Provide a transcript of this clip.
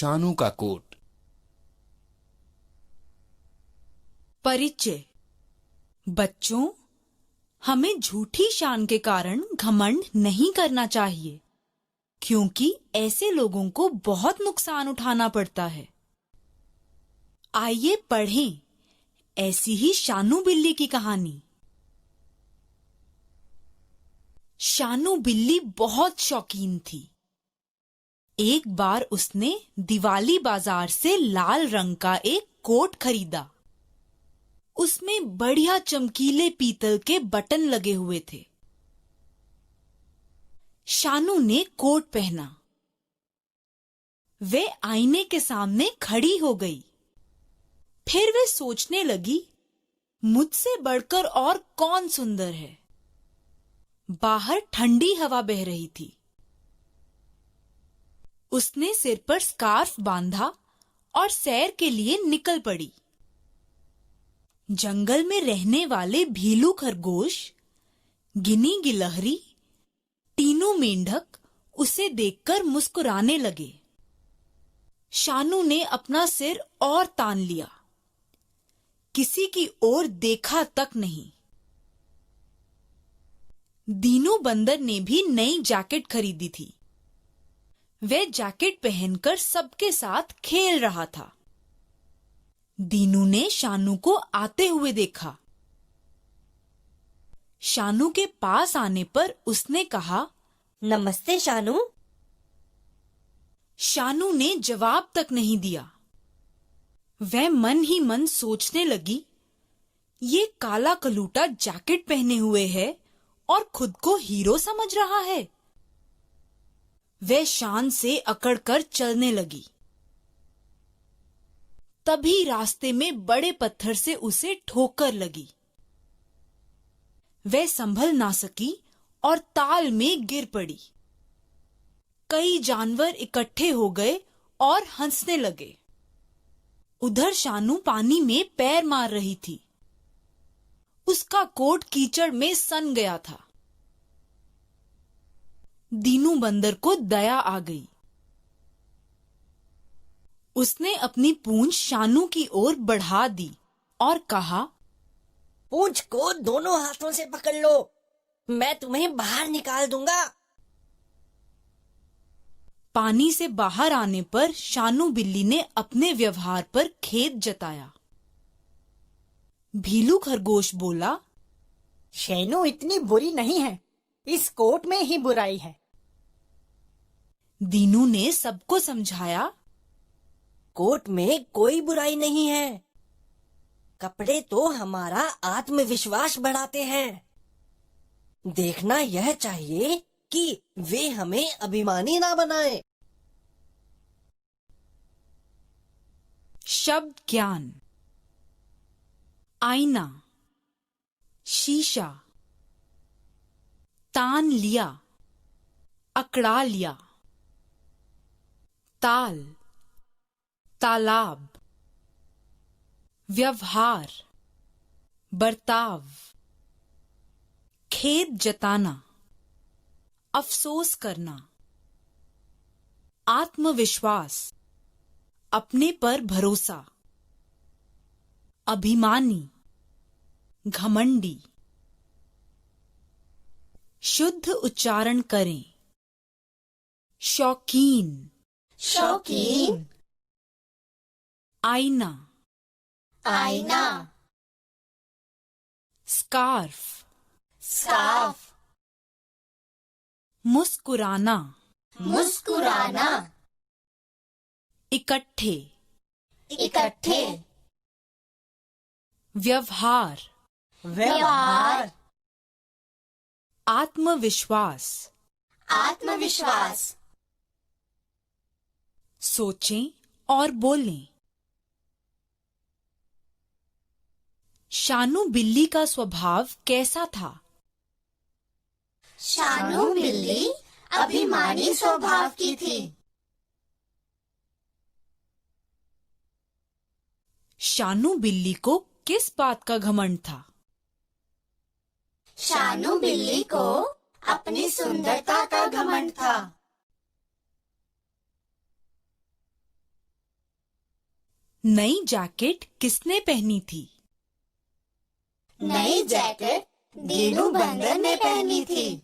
शानू का कोट। परिचय। बच्चों, हमें झूठी शान के कारण घमंड नहीं करना चाहिए, क्योंकि ऐसे लोगों को बहुत नुकसान उठाना पड़ता है। आइए पढ़ें ऐसी ही शानू बिल्ली की कहानी। शानू बिल्ली बहुत शौकीन थी। एक बार उसने दिवाली बाजार से लाल रंग का एक कोट खरीदा। उसमें बढ़िया चमकीले पीतल के बटन लगे हुए थे। शानू ने कोट पहना। वे आईने के सामने खड़ी हो गई। फिर वे सोचने लगी, मुझसे बढ़कर और कौन सुंदर है। बाहर ठंडी हवा बह रही थी। उसने सिर पर स्कार्फ बांधा और सैर के लिए निकल पड़ी। जंगल में रहने वाले भीलू खरगोश, गिनी गिलहरी, टीनू मेंढक उसे देखकर मुस्कुराने लगे। शानू ने अपना सिर और तान लिया। किसी की ओर देखा तक नहीं। दीनू बंदर ने भी नई जैकेट खरीदी थी। वह जैकेट पहनकर सबके साथ खेल रहा था। दीनू ने शानू को आते हुए देखा। शानू के पास आने पर उसने कहा, नमस्ते शानू। शानू ने जवाब तक नहीं दिया। वह मन ही मन सोचने लगी, ये काला कलूटा जैकेट पहने हुए है और खुद को हीरो समझ रहा है। वह शान से अकड़कर चलने लगी। तभी रास्ते में बड़े पत्थर से उसे ठोकर लगी। वह संभल ना सकी और ताल में गिर पड़ी। कई जानवर इकट्ठे हो गए और हंसने लगे। उधर शानू पानी में पैर मार रही थी। उसका कोट कीचड़ में सन गया था। दीनू बंदर को दया आ गई। उसने अपनी पूंछ शानू की ओर बढ़ा दी और कहा, पूंछ को दोनों हाथों से पकड़ लो, मैं तुम्हें बाहर निकाल दूंगा। पानी से बाहर आने पर शानू बिल्ली ने अपने व्यवहार पर खेद जताया। भीलू खरगोश बोला, शैनू इतनी बुरी नहीं है, इस कोट में ही बुराई है। दीनू ने सबको समझाया, कोट में कोई बुराई नहीं है। कपड़े तो हमारा आत्मविश्वास बढ़ाते हैं। देखना यह चाहिए कि वे हमें अभिमानी ना बनाए। शब्द ज्ञान। आईना, शीशा, तान लिया, अकड़ा लिया। ताल, तालाब। व्यवहार, बर्ताव। खेद जताना, अफसोस करना। आत्मविश्वास, अपने पर भरोसा। अभिमानी, घमंडी। शुद्ध उच्चारण करें। शौकीन, शौकीन, आईना, आईना, स्कार्फ, स्कार्फ, मुस्कुराना, मुस्कुराना, इकट्ठे, इकट्ठे, व्यवहार, व्यवहार, आत्मविश्वास। आत्मविश्वास। सोचें और बोलें। शानू बिल्ली का स्वभाव कैसा था? शानू बिल्ली अभिमानी स्वभाव की थी। शानू बिल्ली को किस बात का घमंड था? शानू बिल्ली को अपनी सुंदरता का घमंड था। नई जैकेट किसने पहनी थी? नई जैकेट दीनू बंदर ने पहनी थी।